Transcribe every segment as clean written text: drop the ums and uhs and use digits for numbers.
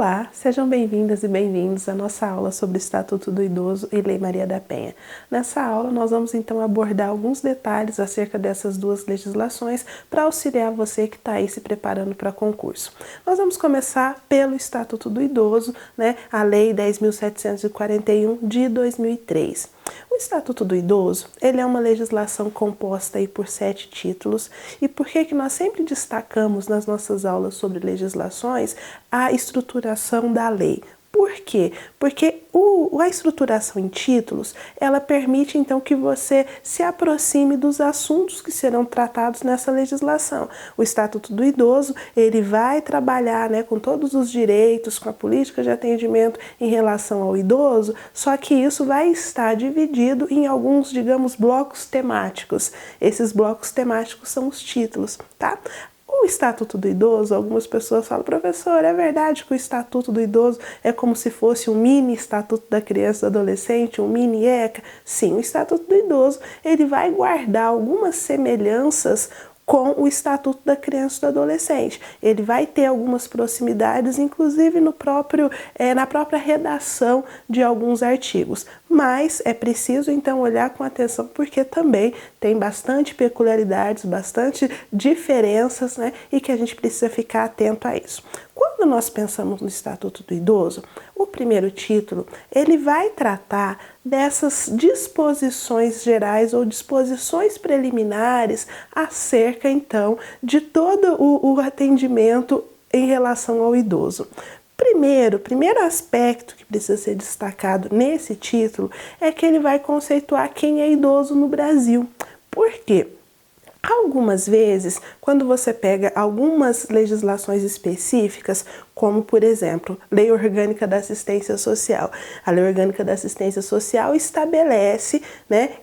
Olá, sejam bem-vindas e bem-vindos à nossa aula sobre o Estatuto do Idoso e Lei Maria da Penha. Nessa aula, nós vamos então abordar alguns detalhes acerca dessas duas legislações para auxiliar você que está aí se preparando para concurso. Nós vamos começar pelo Estatuto do Idoso, a Lei 10.741 de 2003. O Estatuto do Idoso, ele é uma legislação composta aí por 7 títulos. E por que nós sempre destacamos nas nossas aulas sobre legislações a estruturação da lei? Por quê? Porque a estruturação em títulos, ela permite então que você se aproxime dos assuntos que serão tratados nessa legislação. O Estatuto do Idoso, ele vai trabalhar com todos os direitos, com a política de atendimento em relação ao idoso, só que isso vai estar dividido em alguns, digamos, blocos temáticos. Esses blocos temáticos são os títulos, tá? O Estatuto do Idoso, algumas pessoas falam, professor, é verdade que o Estatuto do Idoso é como se fosse um mini Estatuto da Criança e do Adolescente, um mini ECA? Sim, o Estatuto do Idoso, ele vai guardar algumas semelhanças com o Estatuto da Criança e do Adolescente. Ele vai ter algumas proximidades, inclusive na própria redação de alguns artigos. Mas é preciso então olhar com atenção, porque também tem bastante peculiaridades, bastante diferenças, e que a gente precisa ficar atento a isso. Quando nós pensamos no Estatuto do Idoso, o primeiro título, ele vai tratar dessas disposições gerais ou disposições preliminares acerca, então, de todo o atendimento em relação ao idoso. Primeiro aspecto que precisa ser destacado nesse título é que ele vai conceituar quem é idoso no Brasil. Por quê? Algumas vezes, quando você pega algumas legislações específicas, como, por exemplo, Lei Orgânica da Assistência Social. A Lei Orgânica da Assistência Social estabelece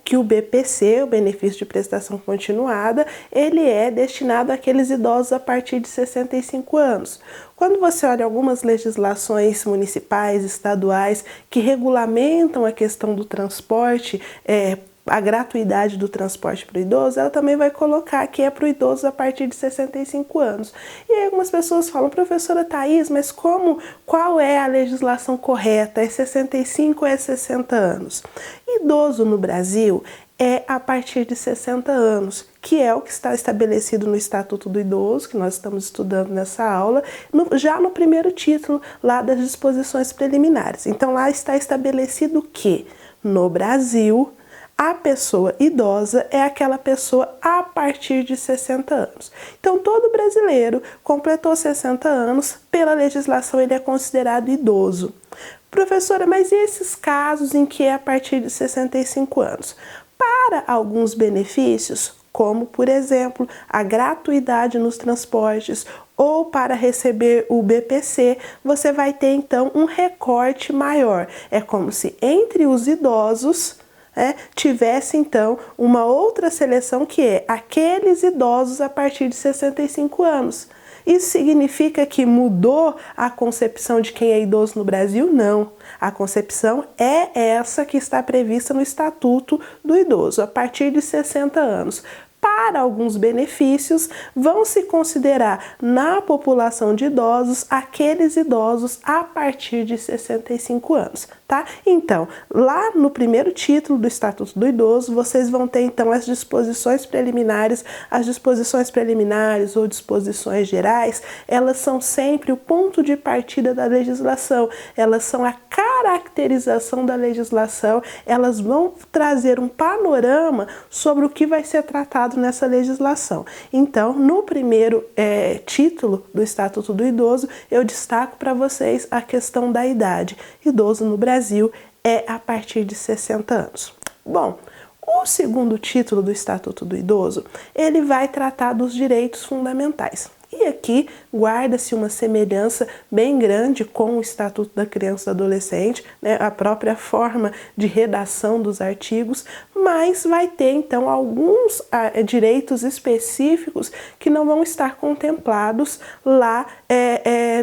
que o BPC, o Benefício de Prestação Continuada, ele é destinado àqueles idosos a partir de 65 anos. Quando você olha algumas legislações municipais, estaduais, que regulamentam a questão do transporte, a gratuidade do transporte para o idoso, ela também vai colocar que é para o idoso a partir de 65 anos. E aí algumas pessoas falam, professora Thaís, mas qual é a legislação correta? É 65 ou é 60 anos? Idoso no Brasil é a partir de 60 anos, que é o que está estabelecido no Estatuto do Idoso, que nós estamos estudando nessa aula, já no primeiro título lá das disposições preliminares. Então lá está estabelecido que, no Brasil, a pessoa idosa é aquela pessoa a partir de 60 anos. Então, todo brasileiro completou 60 anos, pela legislação ele é considerado idoso. Professora, mas e esses casos em que é a partir de 65 anos? Para alguns benefícios, como, por exemplo, a gratuidade nos transportes ou para receber o BPC, você vai ter, então, um recorte maior. É como se entre os idosos tivesse então uma outra seleção, que é aqueles idosos a partir de 65 anos. Isso significa que mudou a concepção de quem é idoso no Brasil? Não. A concepção é essa que está prevista no Estatuto do Idoso, a partir de 60 anos. Para alguns benefícios, vão se considerar na população de idosos aqueles idosos a partir de 65 anos, tá? Então, lá no primeiro título do Estatuto do Idoso, vocês vão ter então as disposições preliminares. As disposições preliminares ou disposições gerais, elas são sempre o ponto de partida da legislação, elas são a caracterização da legislação, elas vão trazer um panorama sobre o que vai ser tratado nessa legislação. Então, no primeiro título do Estatuto do Idoso, eu destaco para vocês a questão da idade. Idoso no Brasil é a partir de 60 anos. Bom, o segundo título do Estatuto do Idoso, ele vai tratar dos direitos fundamentais. E aqui guarda-se uma semelhança bem grande com o Estatuto da Criança e do Adolescente, a própria forma de redação dos artigos, mas vai ter então alguns direitos específicos que não vão estar contemplados lá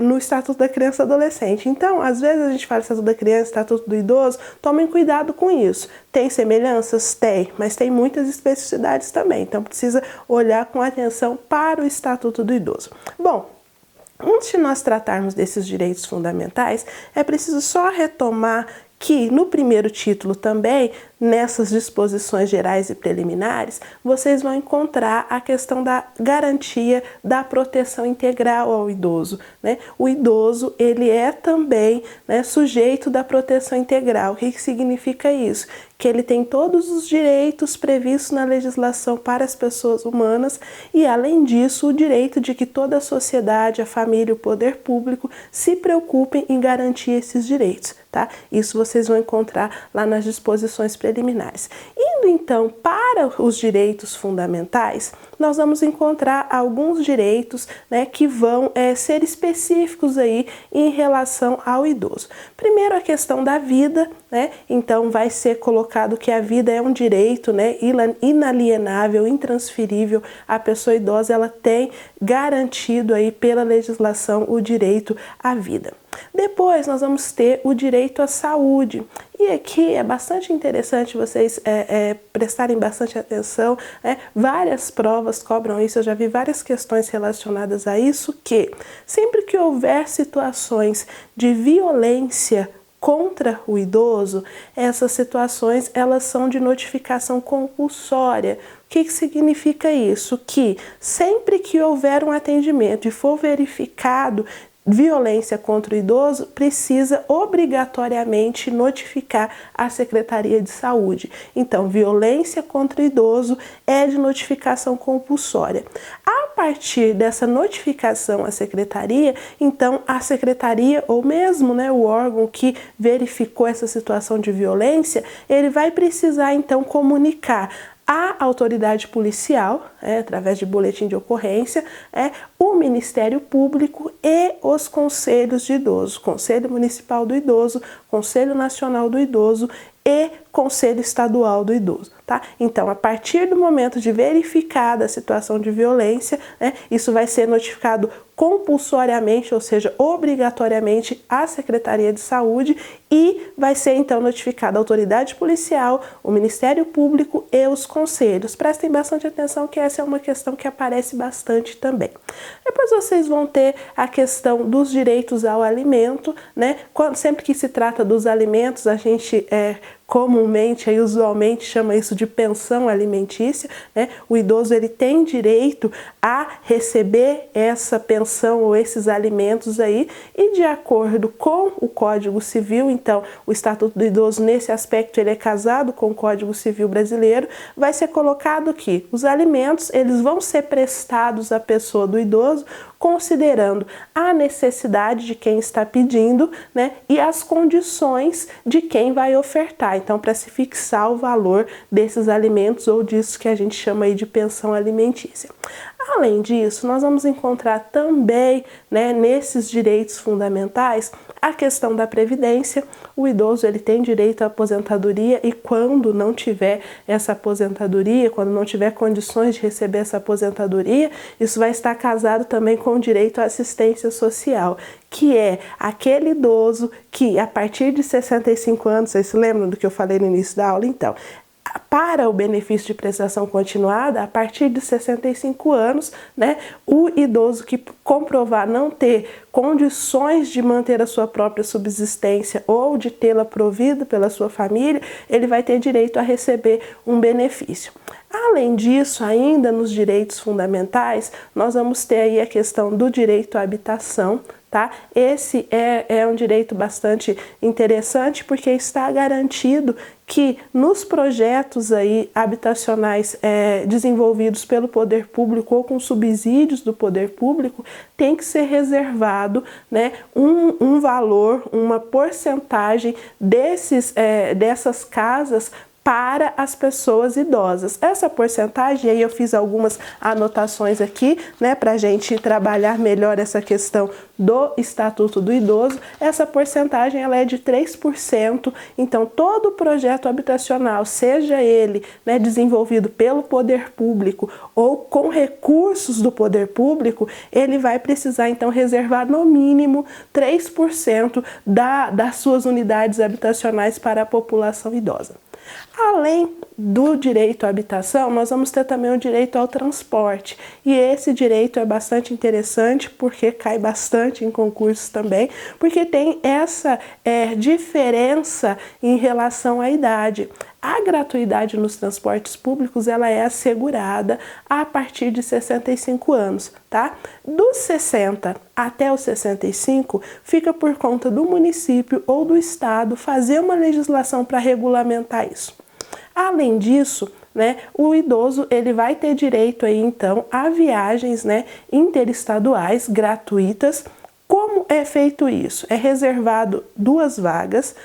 no Estatuto da Criança e do Adolescente. Então, às vezes a gente fala Estatuto da Criança, Estatuto do Idoso, tomem cuidado com isso. Tem semelhanças? Tem, mas tem muitas especificidades também, então precisa olhar com atenção para o Estatuto do Idoso. Bom, Antes de nós tratarmos desses direitos fundamentais, é preciso só retomar que no primeiro título também, nessas disposições gerais e preliminares, vocês vão encontrar a questão da garantia da proteção integral ao idoso, né? O idoso, ele é também, né, sujeito da proteção integral. O que significa isso? Que ele tem todos os direitos previstos na legislação para as pessoas humanas e, além disso, o direito de que toda a sociedade, a família, o poder público se preocupem em garantir esses direitos, tá? Isso vocês vão encontrar lá nas disposições preliminares. Indo então para os direitos fundamentais, nós vamos encontrar alguns direitos, né, que vão ser específicos aí em relação ao idoso. Primeiro, a questão da vida, né? Então vai ser colocado que a vida é um direito, né, inalienável, intransferível. A pessoa idosa, ela tem garantido aí pela legislação o direito à vida. Depois nós vamos ter o direito à saúde. E aqui é bastante interessante vocês prestarem bastante atenção, né? Várias provas cobram isso, eu já vi várias questões relacionadas a isso, que sempre que houver situações de violência contra o idoso, essas situações elas são de notificação compulsória. O que significa isso? Que sempre que houver um atendimento e for verificado violência contra o idoso, precisa obrigatoriamente notificar a Secretaria de Saúde. Então, violência contra o idoso é de notificação compulsória. A partir dessa notificação à Secretaria, então a Secretaria, ou mesmo, né, o órgão que verificou essa situação de violência, ele vai precisar então comunicar a autoridade policial, através de boletim de ocorrência, o Ministério Público e os conselhos de idoso, Conselho Municipal do Idoso, Conselho Nacional do Idoso e Conselho Estadual do Idoso, tá? Então, a partir do momento de verificada a situação de violência, isso vai ser notificado compulsoriamente, ou seja, obrigatoriamente à Secretaria de Saúde e vai ser então notificada a autoridade policial, o Ministério Público e os conselhos. Prestem bastante atenção que essa é uma questão que aparece bastante também. Depois vocês vão ter a questão dos direitos ao alimento, né? Sempre que se trata dos alimentos, a gente comumente, usualmente chama isso de pensão alimentícia, né? O idoso, ele tem direito a receber essa pensão ou esses alimentos aí, e de acordo com o Código Civil, então o Estatuto do Idoso nesse aspecto ele é casado com o Código Civil brasileiro, vai ser colocado que os alimentos eles vão ser prestados à pessoa do idoso considerando a necessidade de quem está pedindo, né, e as condições de quem vai ofertar. Então, para se fixar o valor desses alimentos ou disso que a gente chama aí de pensão alimentícia. Além disso, nós vamos encontrar também, né, nesses direitos fundamentais a questão da previdência. O idoso ele tem direito à aposentadoria e quando não tiver essa aposentadoria, quando não tiver condições de receber essa aposentadoria, isso vai estar casado também com o direito à assistência social, que é aquele idoso que a partir de 65 anos, vocês se lembram do que eu falei no início da aula? Então, para o benefício de prestação continuada, a partir de 65 anos, né, o idoso que comprovar não ter condições de manter a sua própria subsistência ou de tê-la provida pela sua família, ele vai ter direito a receber um benefício. Além disso, ainda nos direitos fundamentais, nós vamos ter aí a questão do direito à habitação, tá? Esse é um direito bastante interessante porque está garantido que nos projetos aí habitacionais desenvolvidos pelo poder público ou com subsídios do poder público, tem que ser reservado, né, um valor, uma porcentagem dessas casas para as pessoas idosas. Essa porcentagem, aí eu fiz algumas anotações aqui, né, para a gente trabalhar melhor essa questão do Estatuto do Idoso. Essa porcentagem ela é de 3%, então todo projeto habitacional, seja ele, né, desenvolvido pelo poder público ou com recursos do poder público, ele vai precisar então reservar no mínimo 3% das suas unidades habitacionais para a população idosa. Além do direito à habitação, nós vamos ter também o direito ao transporte. E esse direito é bastante interessante porque cai bastante em concursos também, porque tem essa diferença em relação à idade. A gratuidade nos transportes públicos, ela é assegurada a partir de 65 anos, tá? Dos 60 até os 65, fica por conta do município ou do estado fazer uma legislação para regulamentar isso. Além disso, né, o idoso ele vai ter direito aí então a viagens, né, interestaduais gratuitas. Como é feito isso? É reservado 2 vagas,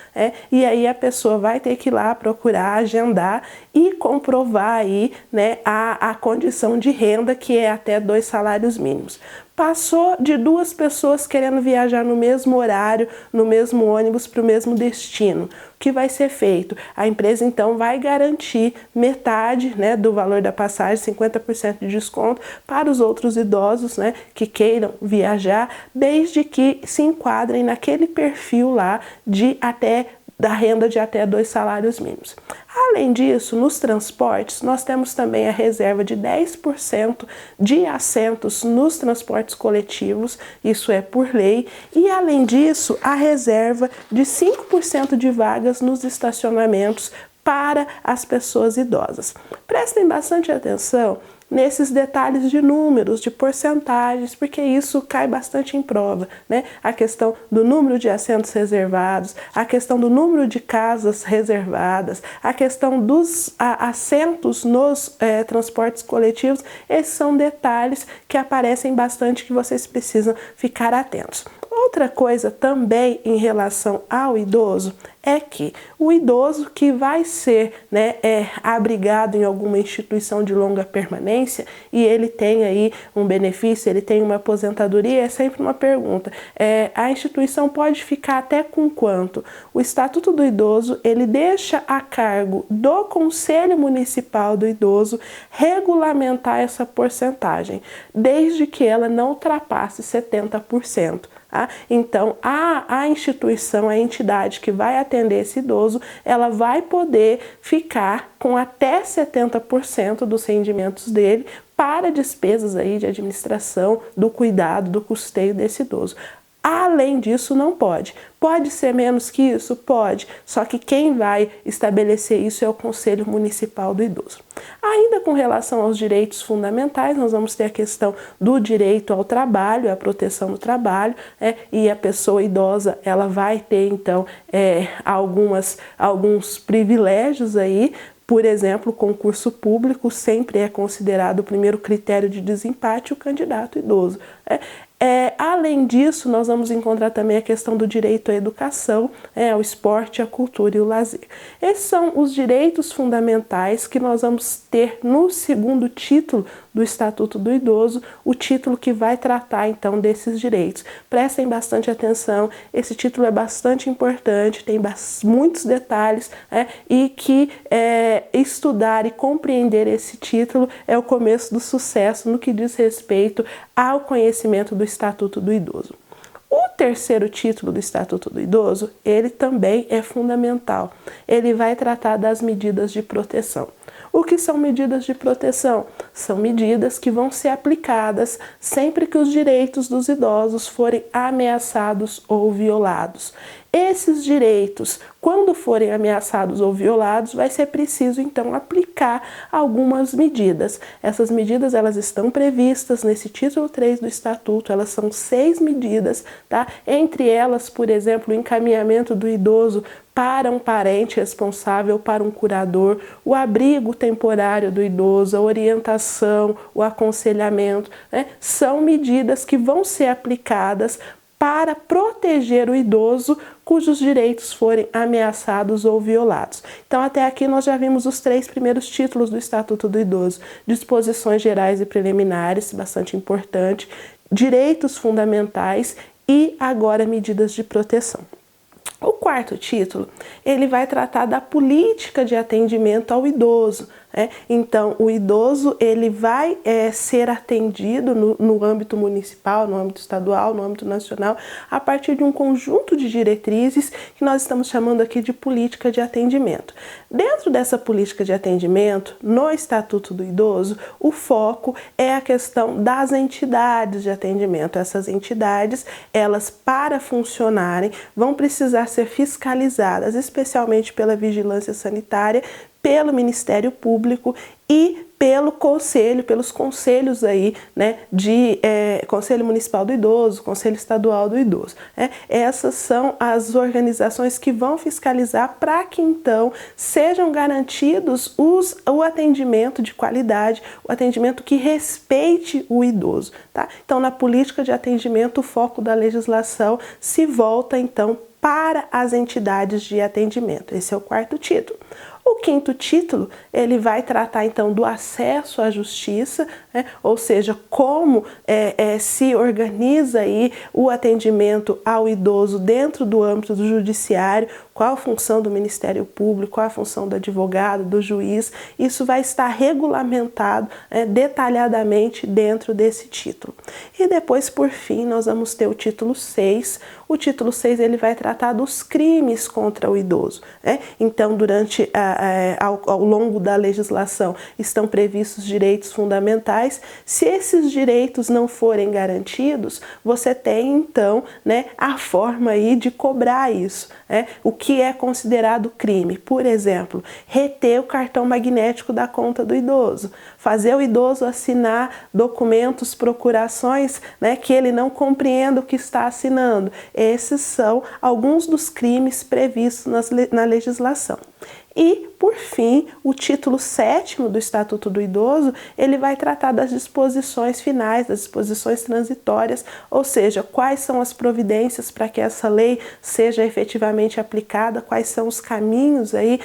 e aí a pessoa vai ter que ir lá procurar, agendar e comprovar aí, né, a condição de renda, que é até 2 salários mínimos. Passou de 2 pessoas querendo viajar no mesmo horário, no mesmo ônibus, para o mesmo destino. O que vai ser feito? A empresa então vai garantir metade, né, do valor da passagem, 50% de desconto para os outros idosos, né, que queiram viajar, desde que se enquadrem naquele perfil lá da renda de até 2 salários mínimos. Além disso, nos transportes, nós temos também a reserva de 10% de assentos nos transportes coletivos, isso é por lei, e além disso, a reserva de 5% de vagas nos estacionamentos para as pessoas idosas. Prestem bastante atenção nesses detalhes de números, de porcentagens, porque isso cai bastante em prova, né? A questão do número de assentos reservados, a questão do número de casas reservadas, a questão dos assentos nos transportes coletivos, esses são detalhes que aparecem bastante que vocês precisam ficar atentos. Outra coisa também em relação ao idoso é que o idoso que vai ser, né, abrigado em alguma instituição de longa permanência e ele tem aí um benefício, ele tem uma aposentadoria, é sempre uma pergunta. A instituição pode ficar até com quanto? O Estatuto do Idoso, ele deixa a cargo do Conselho Municipal do Idoso regulamentar essa porcentagem, desde que ela não ultrapasse 70%. Então, a instituição, a entidade que vai atender esse idoso, ela vai poder ficar com até 70% dos rendimentos dele para despesas aí de administração, do cuidado, do custeio desse idoso. Além disso, não pode. Pode ser menos que isso? Pode. Só que quem vai estabelecer isso é o Conselho Municipal do Idoso. Ainda com relação aos direitos fundamentais, nós vamos ter a questão do direito ao trabalho, a proteção do trabalho, e a pessoa idosa, ela vai ter, então, alguns privilégios aí. Por exemplo, o concurso público sempre é considerado o primeiro critério de desempate o candidato idoso. Além disso, nós vamos encontrar também a questão do direito à educação, ao esporte, à cultura e o lazer. Esses são os direitos fundamentais que nós vamos ter no segundo título do Estatuto do Idoso, o título que vai tratar então desses direitos. Prestem bastante atenção, esse título é bastante importante, tem muitos detalhes, e que estudar e compreender esse título é o começo do sucesso no que diz respeito ao conhecimento do Estatuto do Idoso. O terceiro título do Estatuto do Idoso, ele também é fundamental. Ele vai tratar das medidas de proteção. O que são medidas de proteção? São medidas que vão ser aplicadas sempre que os direitos dos idosos forem ameaçados ou violados. Esses direitos, quando forem ameaçados ou violados, vai ser preciso então aplicar algumas medidas. Essas medidas, elas estão previstas nesse título 3 do Estatuto, elas são 6 medidas, tá? Entre elas, por exemplo, o encaminhamento do idoso para um parente responsável, para um curador, o abrigo temporário do idoso, a orientação, o aconselhamento, são medidas que vão ser aplicadas para proteger o idoso cujos direitos forem ameaçados ou violados. Então, até aqui nós já vimos os 3 primeiros títulos do Estatuto do Idoso: disposições gerais e preliminares, bastante importante, direitos fundamentais e agora medidas de proteção. O quarto título, ele vai tratar da política de atendimento ao idoso. Então, o idoso ele vai ser atendido no âmbito municipal, no âmbito estadual, no âmbito nacional, a partir de um conjunto de diretrizes que nós estamos chamando aqui de política de atendimento. Dentro dessa política de atendimento, no Estatuto do Idoso, o foco é a questão das entidades de atendimento. Essas entidades, elas para funcionarem, vão precisar ser fiscalizadas, especialmente pela vigilância sanitária, pelo Ministério Público e pelo conselho, pelos conselhos aí, né, de Conselho Municipal do Idoso, Conselho Estadual do Idoso. Essas são as organizações que vão fiscalizar para que então sejam garantidos o atendimento de qualidade, o atendimento que respeite o idoso, tá? Então, na política de atendimento, o foco da legislação se volta então para as entidades de atendimento. Esse é o quarto título. O quinto título, ele vai tratar então do acesso à justiça, ou seja, como se organiza aí o atendimento ao idoso dentro do âmbito do judiciário, qual a função do Ministério Público, qual a função do advogado, do juiz. Isso vai estar regulamentado detalhadamente dentro desse título. E depois, por fim, nós vamos ter o título 6. O título 6 ele vai tratar dos crimes contra o idoso. Então, ao longo da legislação estão previstos direitos fundamentais. Se esses direitos não forem garantidos, você tem então a forma aí de cobrar isso. O que é considerado crime? Por exemplo, reter o cartão magnético da conta do idoso, fazer o idoso assinar documentos, procurações que ele não compreenda o que está assinando. Esses são alguns dos crimes previstos na legislação. E, por fim, o título 7º do Estatuto do Idoso, ele vai tratar das disposições finais, das disposições transitórias, ou seja, quais são as providências para que essa lei seja efetivamente aplicada, quais são os caminhos aí,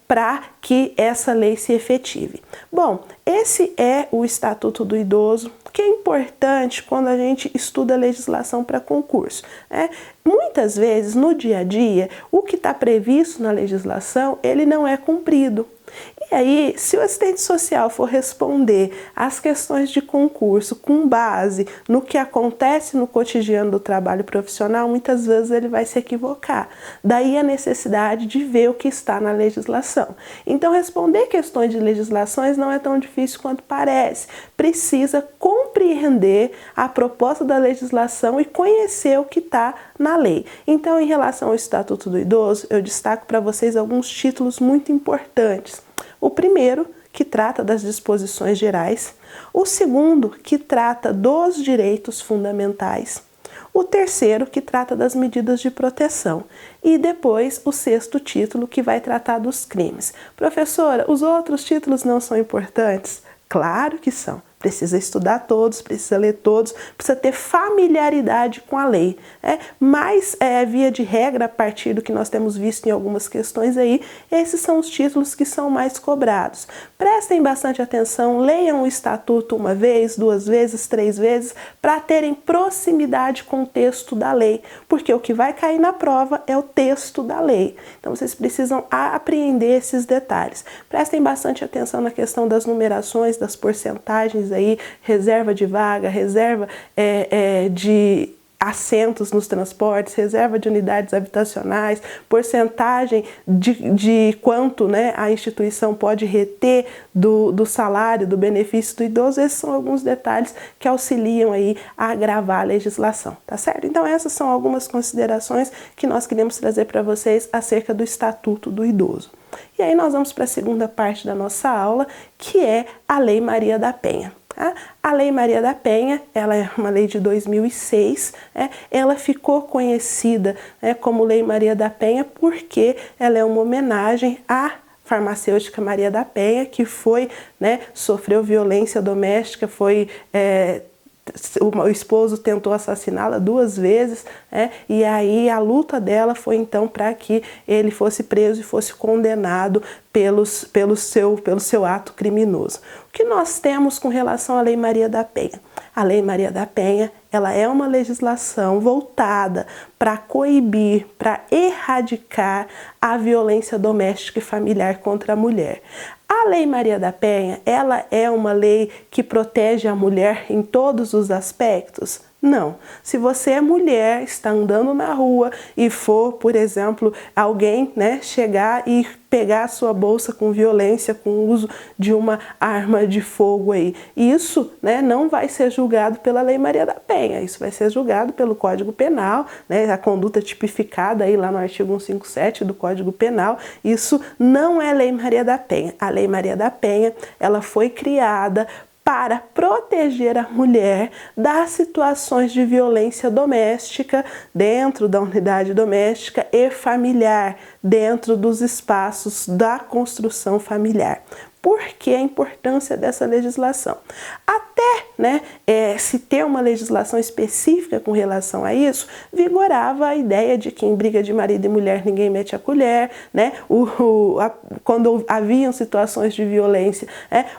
para que essa lei se efetive. Bom, esse é o Estatuto do Idoso, que é importante quando a gente estuda legislação para concurso. Muitas vezes, no dia a dia, o que está previsto na legislação, ele não é cumprido. E aí, se o assistente social for responder às questões de concurso com base no que acontece no cotidiano do trabalho profissional, muitas vezes ele vai se equivocar. Daí a necessidade de ver o que está na legislação. Então, responder questões de legislações não é tão difícil quanto parece. Precisa compreender a proposta da legislação e conhecer o que está na lei. Então, em relação ao Estatuto do Idoso, eu destaco para vocês alguns títulos muito importantes. O primeiro, que trata das disposições gerais. O segundo, que trata dos direitos fundamentais. O terceiro, que trata das medidas de proteção. E depois, o sexto título, que vai tratar dos crimes. Professora, os outros títulos não são importantes? Claro que são. Precisa estudar todos, precisa ler todos, precisa ter familiaridade com a lei. Mas, via de regra, a partir do que nós temos visto em algumas questões aí, esses são os títulos que são mais cobrados. Prestem bastante atenção, leiam o Estatuto uma vez, duas vezes, três vezes, para terem proximidade com o texto da lei, porque o que vai cair na prova é o texto da lei. Então, vocês precisam apreender esses detalhes. Prestem bastante atenção na questão das numerações, das porcentagens, aí, reserva de vaga, reserva de assentos nos transportes, reserva de unidades habitacionais, porcentagem de quanto a instituição pode reter do salário, do benefício do idoso. Esses são alguns detalhes que auxiliam aí a agravar a legislação, tá certo? Então essas são algumas considerações que nós queremos trazer para vocês acerca do Estatuto do Idoso. E aí nós vamos para a segunda parte da nossa aula, que é a Lei Maria da Penha. A Lei Maria da Penha, ela é uma lei de 2006, ela ficou conhecida como Lei Maria da Penha porque ela é uma homenagem à farmacêutica Maria da Penha, que sofreu violência doméstica, foi o esposo tentou assassiná-la 2 vezes, né? E aí a luta dela foi então para que ele fosse preso e fosse condenado pelo seu ato criminoso. O que nós temos com relação à Lei Maria da Penha? A Lei Maria da Penha, ela é uma legislação voltada para coibir, para erradicar a violência doméstica e familiar contra a mulher. A Lei Maria da Penha, ela é uma lei que protege a mulher em todos os aspectos? Não. Se você é mulher, está andando na rua e for, por exemplo, alguém, né, chegar e pegar a sua bolsa com violência, com o uso de uma arma de fogo aí, isso, né, não vai ser julgado pela Lei Maria da Penha, isso vai ser julgado pelo Código Penal, né, a conduta tipificada aí lá no artigo 157 do Código Penal, isso não é Lei Maria da Penha. A Lei Maria da Penha, ela foi criada para proteger a mulher das situações de violência doméstica dentro da unidade doméstica e familiar, dentro dos espaços da construção familiar. Por que a importância dessa legislação? Até, né, se ter uma legislação específica com relação a isso, vigorava a ideia de que em briga de marido e mulher ninguém mete a colher, né? Quando haviam situações de violência,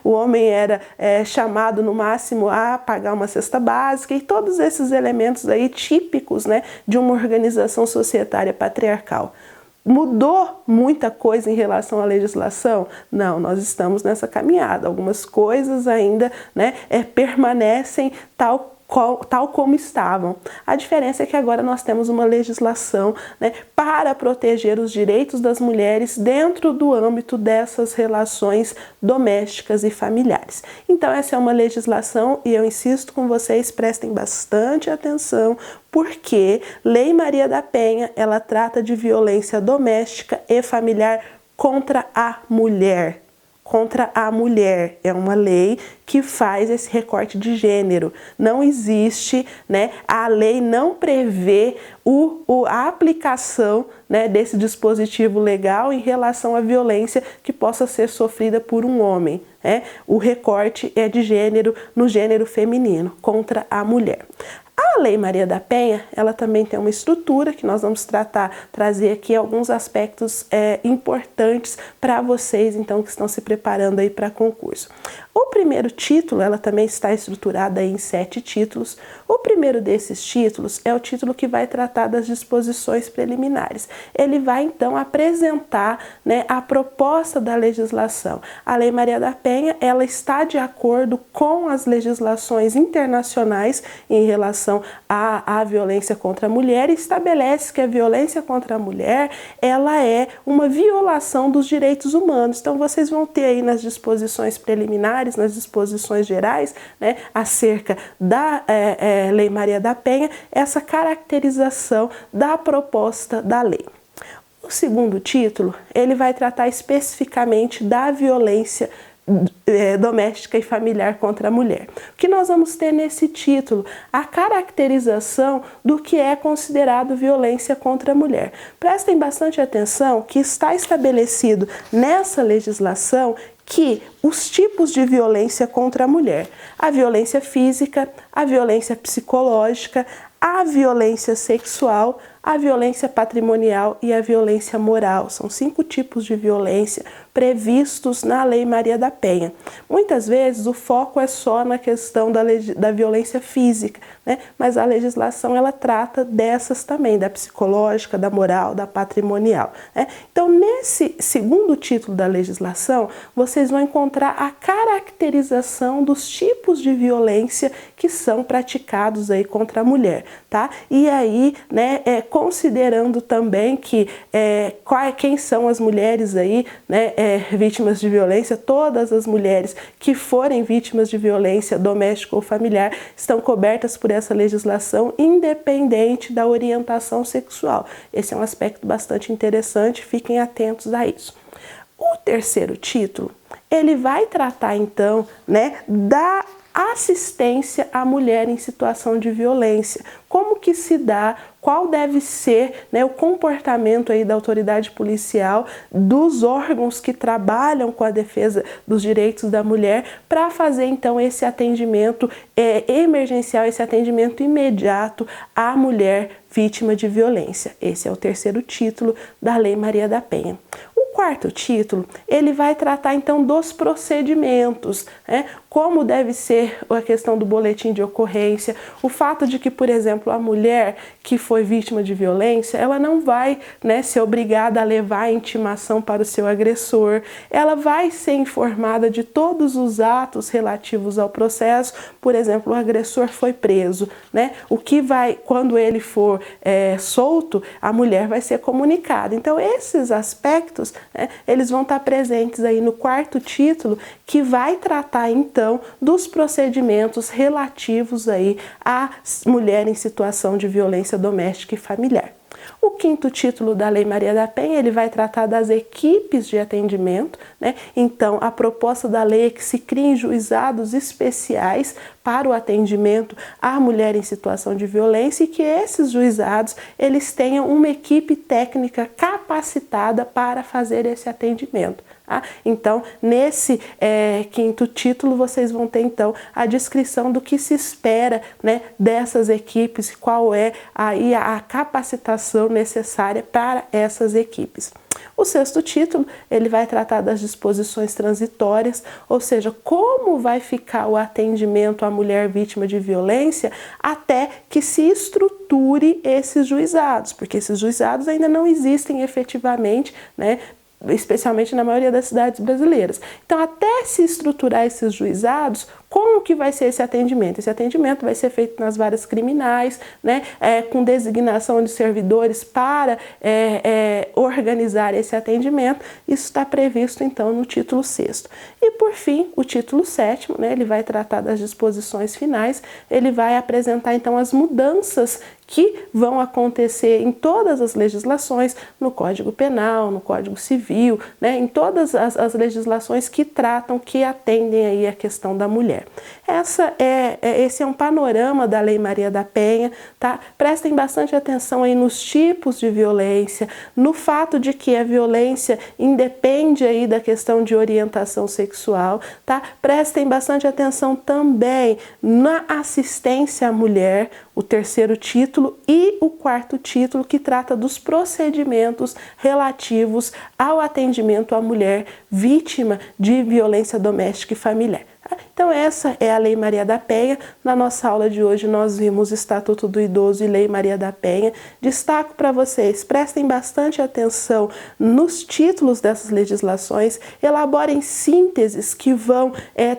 o homem era chamado no máximo a pagar uma cesta básica, e todos esses elementos aí típicos, né, de uma organização societária patriarcal. Mudou muita coisa em relação à legislação? Não, nós estamos nessa caminhada. Algumas coisas ainda, né, permanecem tal como estavam. A diferença é que agora nós temos uma legislação, né, para proteger os direitos das mulheres dentro do âmbito dessas relações domésticas e familiares. Então essa é uma legislação, e eu insisto com vocês, prestem bastante atenção, porque Lei Maria da Penha, ela trata de violência doméstica e familiar contra a mulher. Contra a mulher. É uma lei que faz esse recorte de gênero. Não existe, né, a lei não prevê a aplicação, né, desse dispositivo legal em relação à violência que possa ser sofrida por um homem. O recorte é de gênero, no gênero feminino, contra a mulher. A Lei Maria da Penha, ela também tem uma estrutura que nós vamos trazer aqui alguns aspectos importantes para vocês, então, que estão se preparando aí para concurso. O primeiro título, ela também está estruturada em 7 títulos. O primeiro desses títulos é o título que vai tratar das disposições preliminares. Ele vai, então, apresentar, né, a proposta da legislação. A Lei Maria da Penha, ela está de acordo com as legislações internacionais em relação à violência contra a mulher, e estabelece que a violência contra a mulher, ela é uma violação dos direitos humanos. Então, vocês vão ter aí nas disposições preliminares, nas disposições gerais, né, acerca da Lei Maria da Penha, essa caracterização da proposta da lei. O segundo título, ele vai tratar especificamente da violência doméstica e familiar contra a mulher. O que nós vamos ter nesse título? A caracterização do que é considerado violência contra a mulher. Prestem bastante atenção que está estabelecido nessa legislação que os tipos de violência contra a mulher: a violência física, a violência psicológica, a violência sexual, a violência patrimonial e a violência moral. São 5 tipos de violência previstos na Lei Maria da Penha. Muitas vezes o foco é só na questão da violência física, né? Mas a legislação, ela trata dessas também, da psicológica, da moral, da patrimonial, né? Então, nesse segundo título da legislação, vocês vão encontrar a caracterização dos tipos de violência que são praticados aí contra a mulher, tá? E aí, né, considerando também que quem são as mulheres aí, né, vítimas de violência, todas as mulheres que forem vítimas de violência doméstica ou familiar estão cobertas por essa legislação, independente da orientação sexual. Esse é um aspecto bastante interessante, fiquem atentos a isso. O terceiro título, ele vai tratar então, né, assistência à mulher em situação de violência. Como que se dá, qual deve ser, né, o comportamento aí da autoridade policial, dos órgãos que trabalham com a defesa dos direitos da mulher, para fazer então esse atendimento emergencial, esse atendimento imediato à mulher vítima de violência. Esse é o terceiro título da Lei Maria da Penha. O quarto título, ele vai tratar então dos procedimentos, né? Como deve ser a questão do boletim de ocorrência, o fato de que, por exemplo, a mulher que foi vítima de violência, ela não vai, né, ser obrigada a levar a intimação para o seu agressor, ela vai ser informada de todos os atos relativos ao processo. Por exemplo, o agressor foi preso, né? O que vai, quando ele for solto, a mulher vai ser comunicada. Então, esses aspectos, né, eles vão estar presentes aí no quarto título, que vai tratar então dos procedimentos relativos aí à mulher em situação de violência doméstica e familiar. O quinto título da Lei Maria da Penha, ele vai tratar das equipes de atendimento, né? Então, a proposta da lei é que se criem juizados especiais para o atendimento à mulher em situação de violência e que esses juizados, eles tenham uma equipe técnica capacitada para fazer esse atendimento. Então, nesse quinto título, vocês vão ter, então, a descrição do que se espera, né, dessas equipes, qual é aí a capacitação necessária para essas equipes. O sexto título, ele vai tratar das disposições transitórias, ou seja, como vai ficar o atendimento à mulher vítima de violência até que se estruture esses juizados, porque esses juizados ainda não existem efetivamente, né, especialmente na maioria das cidades brasileiras. Então, até se estruturar esses juizados, como que vai ser esse atendimento? Esse atendimento vai ser feito nas varas criminais, né, com designação de servidores para organizar esse atendimento. Isso está previsto, então, no título 6º. E, por fim, o título 7º, né, ele vai tratar das disposições finais, ele vai apresentar, então, as mudanças que vão acontecer em todas as legislações, no Código Penal, no Código Civil, né, em todas as legislações que tratam, que atendem aí a questão da mulher. Esse é um panorama da Lei Maria da Penha, tá? Prestem bastante atenção aí nos tipos de violência, no fato de que a violência independe aí da questão de orientação sexual, tá? Prestem bastante atenção também na assistência à mulher, o terceiro título, e o quarto título, que trata dos procedimentos relativos ao atendimento à mulher vítima de violência doméstica e familiar. Então, essa é a Lei Maria da Penha. Na nossa aula de hoje, nós vimos Estatuto do Idoso e Lei Maria da Penha. Destaco para vocês, prestem bastante atenção nos títulos dessas legislações, elaborem sínteses que vão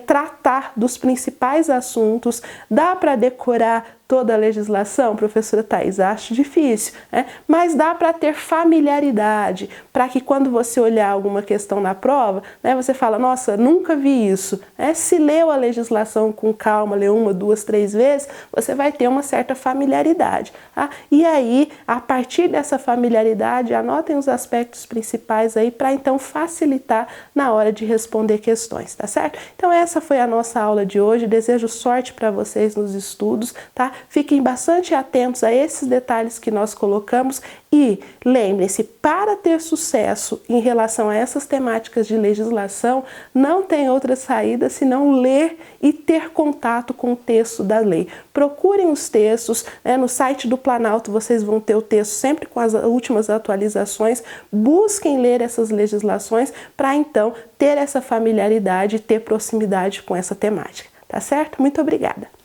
tratar dos principais assuntos. Dá para decorar toda a legislação, professora Thais? Acho difícil, né? Mas dá para ter familiaridade, para que quando você olhar alguma questão na prova, né, você fala, nossa, nunca vi isso. Se leu a legislação com calma, leu 1, 2, 3 vezes, você vai ter uma certa familiaridade. Tá? E aí, a partir dessa familiaridade, anotem os aspectos principais aí para então facilitar na hora de responder questões, tá certo? Então essa foi a nossa aula de hoje, desejo sorte para vocês nos estudos, tá? Fiquem bastante atentos a esses detalhes que nós colocamos e lembrem-se, para ter sucesso em relação a essas temáticas de legislação, não tem outra saída senão ler e ter contato com o texto da lei. Procurem os textos, né? No site do Planalto vocês vão ter o texto sempre com as últimas atualizações. Busquem ler essas legislações para então ter essa familiaridade e ter proximidade com essa temática. Tá certo? Muito obrigada!